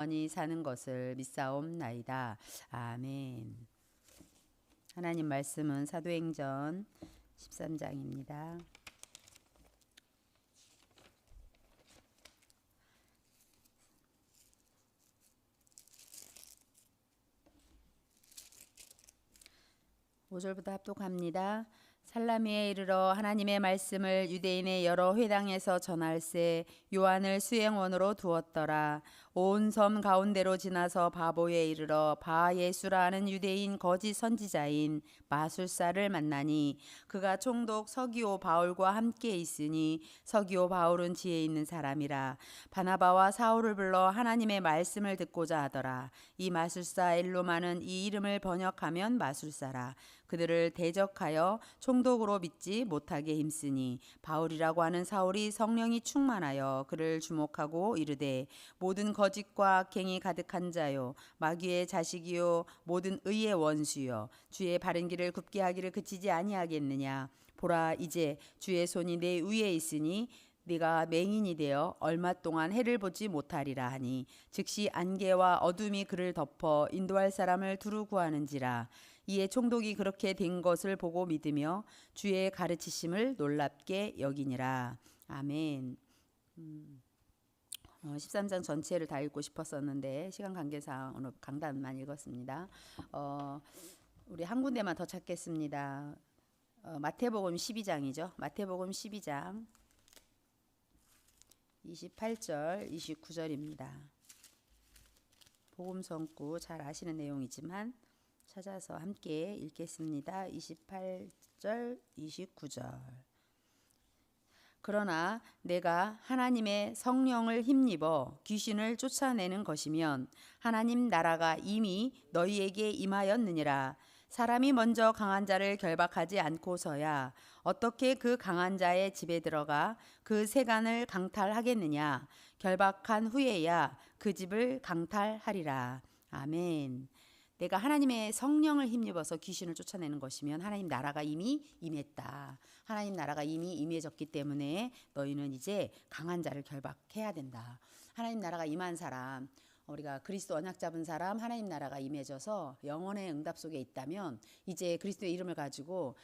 영원히 사는 것을 믿사옵나이다. 아멘. 하나님 말씀은 사도행전 13장입니다. (5절부터) 합독합니다. 살라미에 이르러 하나님의 말씀을 유대인의 여러 회당에서 전할세 요한을 수행원으로 두었더라. 온 섬 가운데로 지나서 바보에 이르러 바예수라 하는 유대인 거짓 선지자인 마술사를 만나니 그가 총독 서기오 바울과 함께 있으니 서기오 바울은 지혜 있는 사람이라. 바나바와 사울을 불러 하나님의 말씀을 듣고자 하더라. 이 마술사 엘로마는 이 이름을 번역하면 마술사라. 그들을 대적하여 총독으로 믿지 못하게 힘쓰니 바울이라고 하는 사울이 성령이 충만하여 그를 주목하고 이르되 모든 거짓과 악행이 가득한 자요 마귀의 자식이요 모든 의의 원수요 주의 바른 길을 굽게 하기를 그치지 아니하겠느냐. 보라 이제 주의 손이 내 위에 있으니 네가 맹인이 되어 얼마 동안 해를 보지 못하리라 하니 즉시 안개와 어둠이 그를 덮어 인도할 사람을 두루 구하는지라. 이에 총독이 그렇게 된 것을 보고 믿으며 주의 가르치심을 놀랍게 여기니라. 아멘. 13장 전체를 다 읽고 싶었었는데 시간 관계상 오늘 강단만 읽었습니다. 우리 한 군데만 더 찾겠습니다. 마태복음 12장이죠. 마태복음 12장 28절 29절입니다. 복음 성구 잘 아시는 내용이지만 찾아서 함께 읽겠습니다. 28절 29절. 그러나 내가 하나님의 성령을 힘입어 귀신을 쫓아내는 것이면 하나님 나라가 이미 너희에게 임하였느니라. 사람이 먼저 강한 자를 결박하지 않고서야 어떻게 그 강한 자의 집에 들어가 그 세간을 강탈하겠느냐. 결박한 후에야 그 집을 강탈하리라. 아멘. 내가 하나님의 성령을 힘입어서 귀신을 쫓아내는 것이면 하나님 나라가 이미 임했다. 하나님 나라가 이미 임해졌기 때문에 너희는 이제 강한 자를 결박해야 된다. 하나님 나라가 임한 사람, 우리가 그리스도 언약 잡은 사람, 하나님 나라가 임해져서 영혼의 응답 속에 있다면 이제 그리스도의 이름을 가지고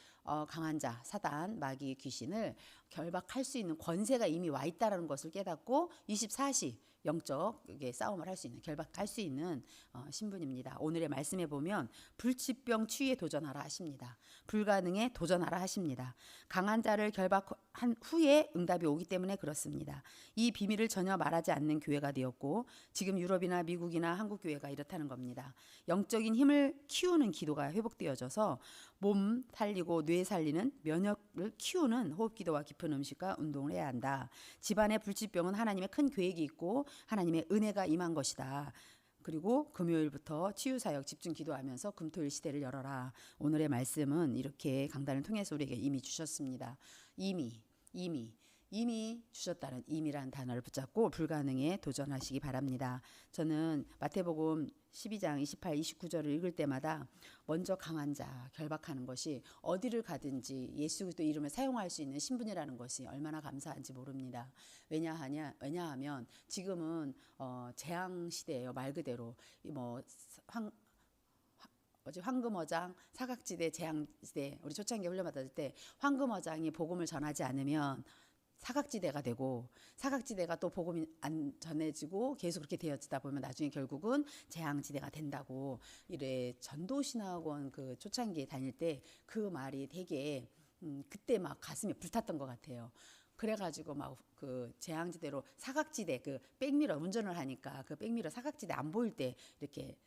강한 자, 사단, 마귀, 귀신을 결박할 수 있는 권세가 이미 와 있다는 것을 깨닫고 24시 영적 싸움을 할 수 있는, 결박할 수 있는 신분입니다. 오늘의 말씀에 보면 불치병 치유에 도전하라 하십니다. 불가능에 도전하라 하십니다. 강한 자를 결박한 후에 응답이 오기 때문에 그렇습니다. 이 비밀을 전혀 말하지 않는 교회가 되었고 지금 유럽이나 미국이나 한국 교회가 이렇다는 겁니다. 영적인 힘을 키우는 기도가 회복되어져서 몸 살리고 뇌 살리는 면역을 키우는 호흡기도와 깊은 음식과 운동을 해야 한다. 집안의 불치병은 하나님의 큰 계획이 있고 하나님의 은혜가 임한 것이다. 그리고 금요일부터 치유사역 집중 기도하면서 금토일 시대를 열어라. 오늘의 말씀은 이렇게 강단을 통해서 우리에게 이미 주셨습니다. 이미 주셨다는 임이란 단어를 붙잡고 불가능에 도전하시기 바랍니다. 저는 마태복음 12장 28, 29절을 읽을 때마다 먼저 강한 자 결박하는 것이 어디를 가든지 예수 그리스도 이름을 사용할 수 있는 신분이라는 것이 얼마나 감사한지 모릅니다. 왜냐하면 지금은 재앙 시대예요. 말 그대로 황금어장 사각지대 재앙시대 우리 초창기 훈련 받을 때 황금어장이 복음을 전하지 않으면 사각지대가 되고 사각지대가 또 복음이 안 전해지고 계속 그렇게 되어지다 보면 나중에 결국은 재앙지대가 된다고 이래 전도신학원 그 초창기에 다닐 때 그 말이 되게 그때 막 가슴이 불탔던 것 같아요. 그래가지고 막 그 재앙지대로 사각지대 그 백미러 운전을 하니까 그 백미러 사각지대 안 보일 때 이렇게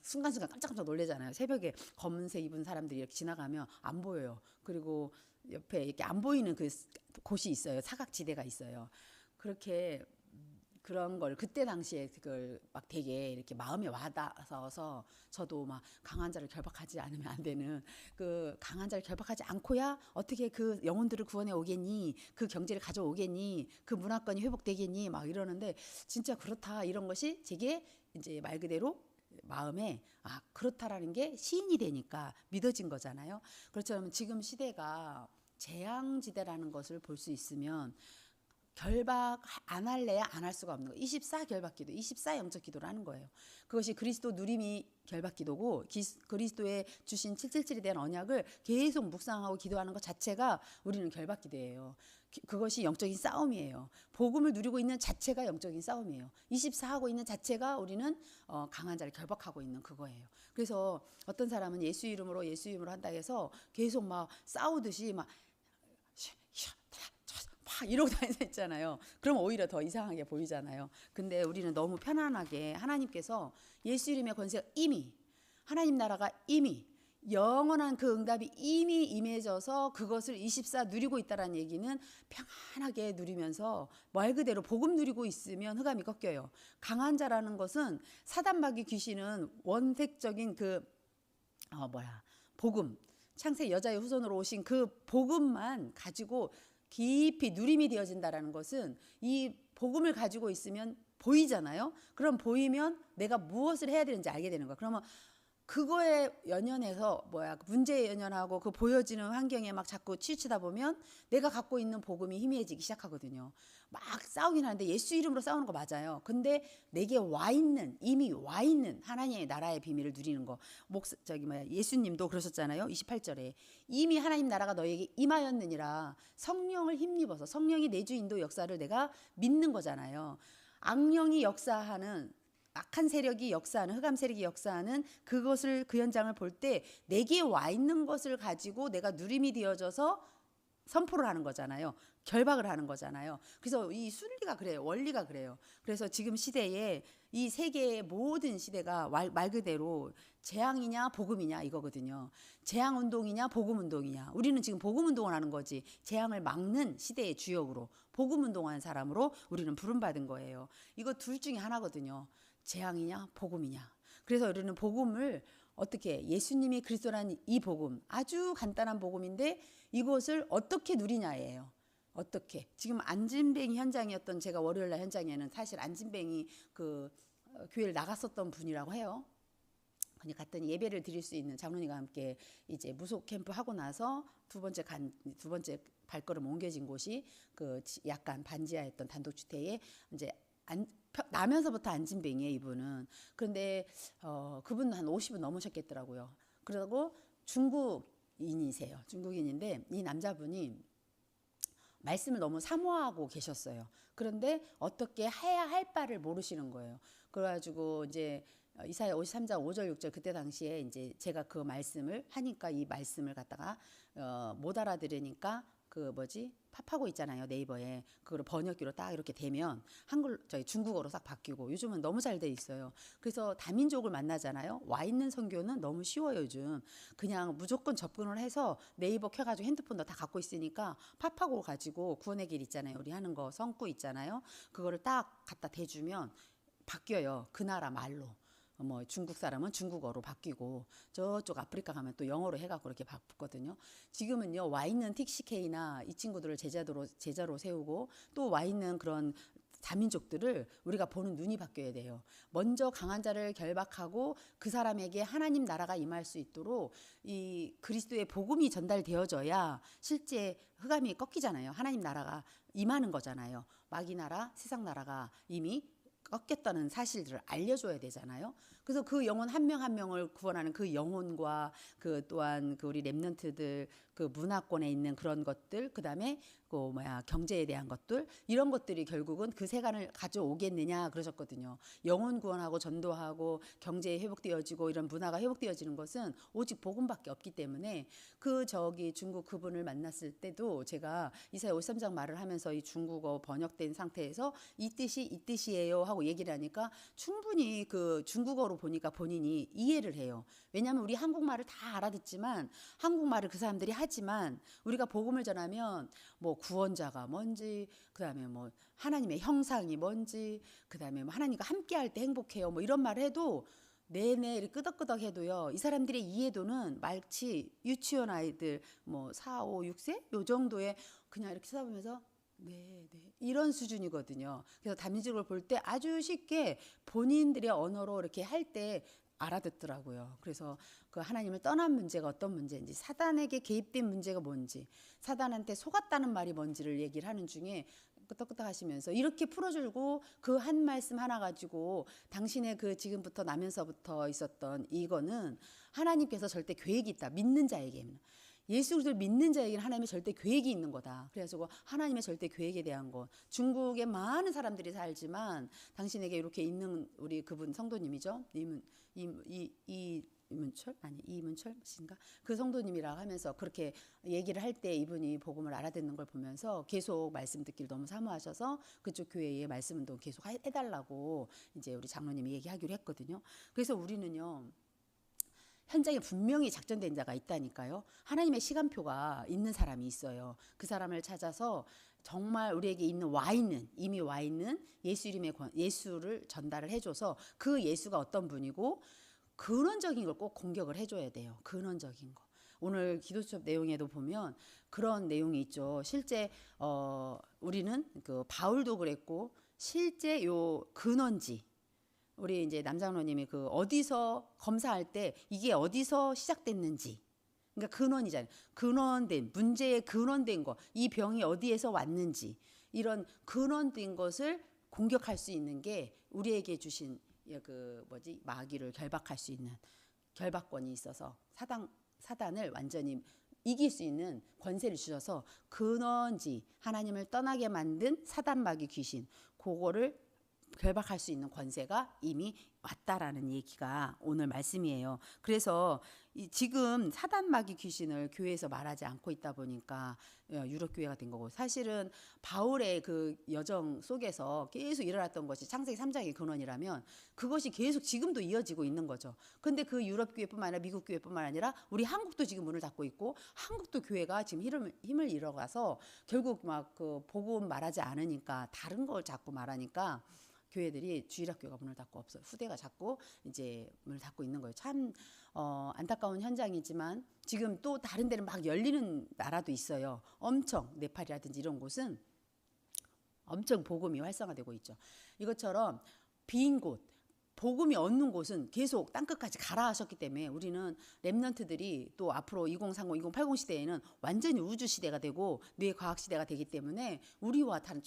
순간순간 깜짝깜짝 놀래잖아요. 새벽에 검은색 입은 사람들이 이렇게 지나가면 안 보여요. 그리고 옆에 이렇게 안 보이는 그 곳이 있어요. 사각지대가 있어요. 그렇게 그런 걸 그때 당시에 그걸 막 되게 이렇게 마음에 와닿아서 저도 막 강한 자를 결박하지 않으면 안 되는 그 강한 자를 결박하지 않고야 어떻게 그 영혼들을 구원해 오겠니? 그 경제를 가져오겠니? 그 문화권이 회복되겠니? 막 이러는데 진짜 그렇다 이런 것이 제게 이제 말 그대로 마음에 그렇다라는 게 시인이 되니까 믿어진 거잖아요. 그렇다면 지금 시대가 재앙지대라는 것을 볼 수 있으면 결박 안 할래야 안 할 수가 없는 거예요. 24 결박기도, 24 영적 기도를 하는 거예요. 그것이 그리스도 누림이 결박기도고 그리스도의 주신 777에 대한 언약을 계속 묵상하고 기도하는 것 자체가 우리는 결박기도예요. 그것이 영적인 싸움이에요. 복음을 누리고 있는 자체가 영적인 싸움이에요. 24 하고 있는 자체가 우리는 강한 자를 결박하고 있는 그거예요. 그래서 어떤 사람은 예수 이름으로 한다 해서 계속 막 싸우듯이 막 이러고 다니서 있잖아요. 그럼 오히려 더 이상하게 보이잖아요. 근데 우리는 너무 편안하게 하나님께서 예수 이름의 권세가 이미, 하나님 나라가 이미 영원한 그 응답이 이미 임해져서 그것을 24 누리고 있다는 얘기는 평안하게 누리면서 말 그대로 복음 누리고 있으면 흑암이 꺾여요. 강한 자라는 것은 사단마귀 귀신은 원색적인 복음, 창세 여자의 후손으로 오신 그 복음만 가지고 깊이 누림이 되어진다라는 것은 이 복음을 가지고 있으면 보이잖아요. 그럼 보이면 내가 무엇을 해야 되는지 알게 되는 거야. 그러면 그거에 연연해서 문제에 연연하고 그 보여지는 환경에 막 자꾸 치우치다 보면 내가 갖고 있는 복음이 희미해지기 시작하거든요. 막 싸우긴 하는데 예수 이름으로 싸우는 거 맞아요. 근데 내게 이미 와 있는 하나님의 나라의 비밀을 누리는 거. 예수님도 그러셨잖아요. 28절에 이미 하나님 나라가 너에게 임하였느니라. 성령을 힘입어서 성령이 내주 인도 역사를 내가 믿는 거잖아요. 악령이 역사하는 악한 세력이 역사하는 흑암 세력이 역사하는 그것을 그 현장을 볼 때 내게 와 있는 것을 가지고 내가 누림이 되어져서 선포를 하는 거잖아요. 결박을 하는 거잖아요. 그래서 이 순리가 그래요. 원리가 그래요. 그래서 지금 시대에 이 세계의 모든 시대가 말 그대로 재앙이냐 복음이냐 이거거든요. 재앙 운동이냐 복음 운동이냐. 우리는 지금 복음 운동을 하는 거지. 재앙을 막는 시대의 주역으로 복음 운동하는 사람으로 우리는 부름받은 거예요. 이거 둘 중에 하나거든요. 재앙이냐 복음이냐. 그래서 우리는 복음을 어떻게 예수님이 그리스도라는 이 복음 아주 간단한 복음인데 이것을 어떻게 누리냐예요. 어떻게 지금 안진뱅이 현장이었던 제가 월요일날 현장에는 사실 안진뱅이 교회를 나갔었던 분이라고 해요. 그냥 갔더니 예배를 드릴 수 있는 장로님과 함께 이제 무속 캠프 하고 나서 두 번째 발걸음 옮겨진 곳이 약간 반지하였던 단독주택에 이제 나면서부터 안진뱅이에요, 이분은. 그런데 그분은 한 50은 넘으셨겠더라고요. 그리고 중국인이세요. 중국인인데 이 남자분이 말씀을 너무 사모하고 계셨어요. 그런데 어떻게 해야 할 바를 모르시는 거예요. 그래가지고 이제 이사야 53장 5절 6절 그때 당시에 이제 제가 그 말씀을 하니까 이 말씀을 갖다가 못 알아들으니까 팝하고 있잖아요. 네이버에. 그걸 번역기로 딱 이렇게 되면 중국어로 싹 바뀌고 요즘은 너무 잘 돼 있어요. 그래서 다민족을 만나잖아요. 와 있는 선교는 너무 쉬워요, 요즘. 그냥 무조건 접근을 해서 네이버 켜가지고 핸드폰도 다 갖고 있으니까 팝하고 가지고 구원의 길 있잖아요. 우리 하는 거 성구 있잖아요. 그거를 딱 갖다 대주면 바뀌어요. 그 나라 말로. 중국 사람은 중국어로 바뀌고 저쪽 아프리카 가면 또 영어로 해갖고 이렇게 바꾸거든요. 지금은요 와 있는 틱시케이나 이 친구들을 제자로 세우고 또 와 있는 그런 다민족들을 우리가 보는 눈이 바뀌어야 돼요. 먼저 강한 자를 결박하고 그 사람에게 하나님 나라가 임할 수 있도록 이 그리스도의 복음이 전달되어져야 실제 흑암이 꺾이잖아요. 하나님 나라가 임하는 거잖아요. 마귀 나라, 세상 나라가 이미 꺾였다는 사실들을 알려줘야 되잖아요. 그래서 그 영혼 한 명 한 명을 구원하는 그 영혼과 또한 우리 렘넌트들 문화권에 있는 그런 것들, 그다음에 경제에 대한 것들, 이런 것들이 결국은 그 세간을 가져오겠느냐 그러셨거든요. 영혼 구원하고 전도하고 경제에 회복되어지고 이런 문화가 회복되어지는 것은 오직 복음밖에 없기 때문에 중국 그분을 만났을 때도 제가 이사야 53장 말을 하면서 이 중국어 번역된 상태에서 이 뜻이에요 하고 얘기를 하니까 충분히 중국어로 보니까 본인이 이해를 해요. 왜냐하면 우리 한국말을 다 알아듣지만 한국말을 그 사람들이 하지만 우리가 복음을 전하면 구원자가 뭔지, 그다음에 하나님의 형상이 뭔지, 그다음에 하나님과 함께할 때 행복해요. 이런 말을 해도 내내 이렇게 끄덕끄덕 해도요. 이 사람들의 이해도는 마치 유치원 아이들 4, 5, 6세 요 정도의 그냥 이렇게 쳐다보면서 네. 이런 수준이거든요. 그래서 다민족을 볼 때 아주 쉽게 본인들의 언어로 이렇게 할 때 알아듣더라고요. 그래서 그 하나님을 떠난 문제가 어떤 문제인지, 사단에게 개입된 문제가 뭔지, 사단한테 속았다는 말이 뭔지를 얘기를 하는 중에 끄떡끄떡 하시면서 이렇게 풀어주고 그 한 말씀 하나 가지고 당신의 그 지금부터 나면서부터 있었던 이거는 하나님께서 절대 계획이 있다. 믿는 자에게는. 예수 그리스도를 믿는 자에게는 하나님의 절대 계획이 있는 거다. 그래서 하나님의 절대 계획에 대한 것. 중국에 많은 사람들이 살지만 당신에게 이렇게 있는 우리 그분 성도님이죠. 이문철인가? 그 성도님이라고 하면서 그렇게 얘기를 할 때 이분이 복음을 알아듣는 걸 보면서 계속 말씀 듣기를 너무 사모하셔서 그쪽 교회에 말씀 운동 계속 해달라고 이제 우리 장로님이 얘기하기로 했거든요. 그래서 우리는요. 현장에 분명히 작전된 자가 있다니까요. 하나님의 시간표가 있는 사람이 있어요. 그 사람을 찾아서 정말 우리에게 이미 와 있는 예수 이름의 예수를 전달을 해줘서 그 예수가 어떤 분이고 근원적인 걸 꼭 공격을 해줘야 돼요. 근원적인 거. 오늘 기도 수업 내용에도 보면 그런 내용이 있죠. 실제 우리는 그 바울도 그랬고 실제 요 근원지. 우리 이제 남장로님이 그 어디서 검사할 때 이게 어디서 시작됐는지, 그러니까 근원이잖아요. 근원된 문제의 근원된 거, 이 병이 어디에서 왔는지 이런 근원된 것을 공격할 수 있는 게 우리에게 주신 그 마귀를 결박할 수 있는 결박권이 있어서 사단을 완전히 이길 수 있는 권세를 주셔서 근원지 하나님을 떠나게 만든 사단 마귀 귀신 그거를 결박할 수 있는 권세가 이미 왔다라는 얘기가 오늘 말씀이에요. 그래서 지금 사단 마귀 귀신을 교회에서 말하지 않고 있다 보니까 유럽 교회가 된 거고 사실은 바울의 그 여정 속에서 계속 일어났던 것이 창세기 3장의 근원이라면 그것이 계속 지금도 이어지고 있는 거죠. 근데 그 유럽 교회뿐만 아니라 미국 교회뿐만 아니라 우리 한국도 지금 문을 닫고 있고 한국도 교회가 지금 힘을 잃어가서 결국 막 그 복음 말하지 않으니까 다른 걸 자꾸 말하니까 교회들이 주일학교가 문을 닫고 없어요. 후대가 자꾸 이제 문을 닫고 있는 거예요. 참 안타까운 현장이지만 지금 또 다른 데는 막 열리는 나라도 있어요. 엄청 네팔이라든지 이런 곳은 엄청 복음이 활성화되고 있죠. 이것처럼 빈 곳, 복음이 없는 곳은 계속 땅끝까지 가라 하셨기 때문에 우리는 랩넌트들이 또 앞으로 2030, 2080 시대에는 완전히 우주 시대가 되고 뇌과학 시대가 되기 때문에 우리와 다른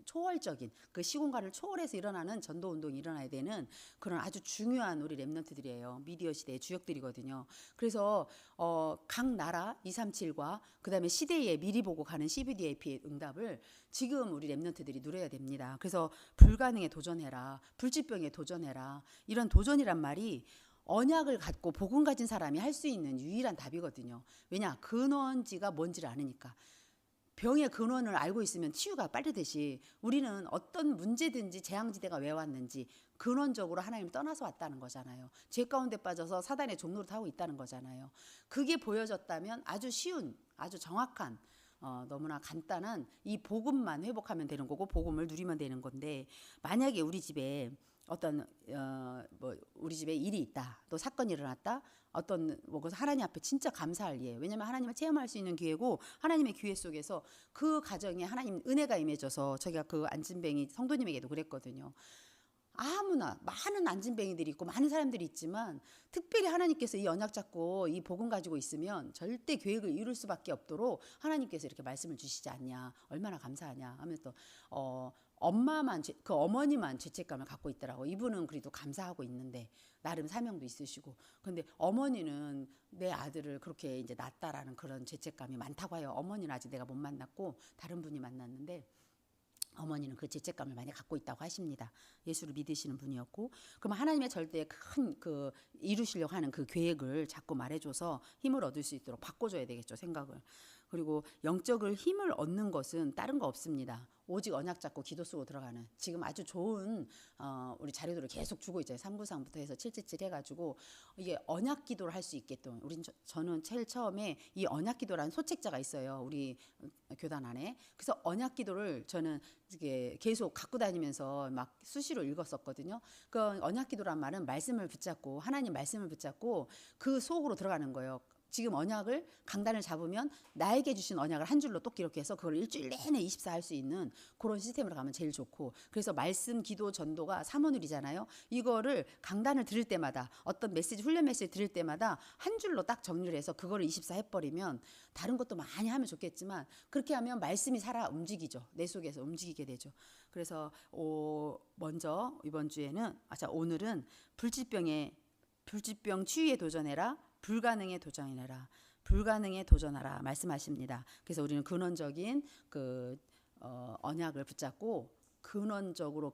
초월적인 그 시공간을 초월해서 일어나는 전도 운동이 일어나야 되는 그런 아주 중요한 우리 랩넌트들이에요. 미디어 시대의 주역들이거든요. 그래서 각 나라 237과 그다음에 시대에 미리 보고 가는 CBDAP의 응답을 지금 우리 랩넌트들이 누려야 됩니다. 그래서 불가능에 도전해라. 불치병에 도전해라. 이런 도전이란 말이 언약을 갖고 복음 가진 사람이 할 수 있는 유일한 답이거든요. 왜냐? 근원지가 뭔지를 아느니까. 병의 근원을 알고 있으면 치유가 빠르듯이 우리는 어떤 문제든지 재앙지대가 왜 왔는지 근원적으로 하나님을 떠나서 왔다는 거잖아요. 죄 가운데 빠져서 사단의 종노릇 하고 있다는 거잖아요. 그게 보여졌다면 아주 쉬운, 아주 정확한 너무나 간단한 이 복음만 회복하면 되는 거고 복음을 누리면 되는 건데 만약에 우리 집에 어떤 우리 집에 일이 있다. 또 사건이 일어났다. 어떤 그래서 하나님 앞에 진짜 감사할 일이에요. 왜냐하면 하나님을 체험할 수 있는 기회고 하나님의 기회 속에서 그 가정에 하나님 은혜가 임해져서 저희가 그 안진뱅이 성도님에게도 그랬거든요. 아무나 많은 안진뱅이들이 있고 많은 사람들이 있지만 특별히 하나님께서 이 언약 잡고 이 복음 가지고 있으면 절대 계획을 이룰 수밖에 없도록 하나님께서 이렇게 말씀을 주시지 않냐. 얼마나 감사하냐 하면서 또 엄마만 그 어머니만 죄책감을 갖고 있더라고. 이분은 그래도 감사하고 있는데 나름 사명도 있으시고. 그런데 어머니는 내 아들을 그렇게 이제 낳았다라는 그런 죄책감이 많다고 해요. 어머니는 아직 내가 못 만났고 다른 분이 만났는데 어머니는 그 죄책감을 많이 갖고 있다고 하십니다. 예수를 믿으시는 분이었고, 그럼 하나님의 절대 큰 그 이루시려고 하는 그 계획을 자꾸 말해줘서 힘을 얻을 수 있도록 바꿔줘야 되겠죠, 생각을. 그리고 영적을 힘을 얻는 것은 다른 거 없습니다. 오직 언약 잡고 기도 쓰고 들어가는 지금 아주 좋은 우리 자료들을 계속 주고 있잖아요. 393부터 해서 777 해가지고 이게 언약 기도를 할 수 있게끔 저는 제일 처음에 이 언약 기도라는 소책자가 있어요. 우리 교단 안에. 그래서 언약 기도를 저는 이게 계속 갖고 다니면서 막 수시로 읽었었거든요. 그 언약 기도란 말은 말씀을 붙잡고 하나님 말씀을 붙잡고 그 속으로 들어가는 거예요. 지금 언약을 강단을 잡으면 나에게 주신 언약을 한 줄로 똑 기록해서 그걸 일주일 내내 24 할 수 있는 그런 시스템으로 가면 제일 좋고, 그래서 말씀, 기도, 전도가 삼원율이잖아요. 이거를 강단을 들을 때마다 어떤 메시지, 훈련 메시지 들을 때마다 한 줄로 딱 정리를 해서 그거를 24 해버리면 다른 것도 많이 하면 좋겠지만 그렇게 하면 말씀이 살아 움직이죠. 내 속에서 움직이게 되죠. 그래서 먼저 이번 주에는 오늘은 불치병 치유에 도전해라. 불가능에 도전해라. 불가능에 도전하라 말씀하십니다. 그래서 우리는 근원적인 언약을 붙잡고 근원적으로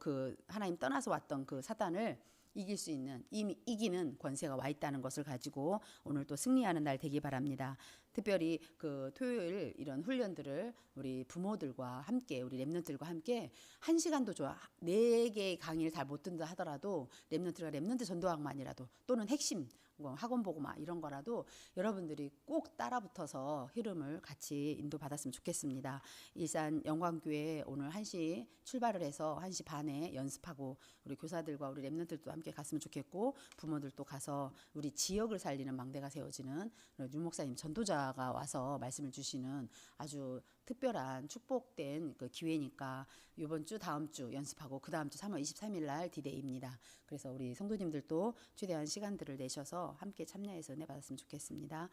하나님 떠나서 왔던 사단을 이길 수 있는, 이미 이기는 권세가 와 있다는 것을 가지고 오늘 또 승리하는 날 되기 바랍니다. 특별히 토요일 이런 훈련들을 우리 부모들과 함께, 우리 랩런트들과 함께 1시간도 좋아. 4개의 강의를 다 못 듣는다 하더라도 랩런트 전도학만이라도 또는 핵심 학원 보고마 이런 거라도 여러분들이 꼭 따라붙어서 흐름을 같이 인도받았으면 좋겠습니다. 일산 영광교회 오늘 1시 출발을 해서 1시 반에 연습하고 우리 교사들과 우리 랩런트들도 함께 갔으면 좋겠고, 부모들도 가서 우리 지역을 살리는 망대가 세워지는 윤 목사님 전도자가 와서 말씀을 주시는 아주 특별한 축복된 기회니까 이번 주 다음 주 연습하고 그 다음 주 3월 23일 날 디데이입니다. 그래서 우리 성도님들도 최대한 시간들을 내셔서 함께 참여해서 은혜 받았으면 좋겠습니다.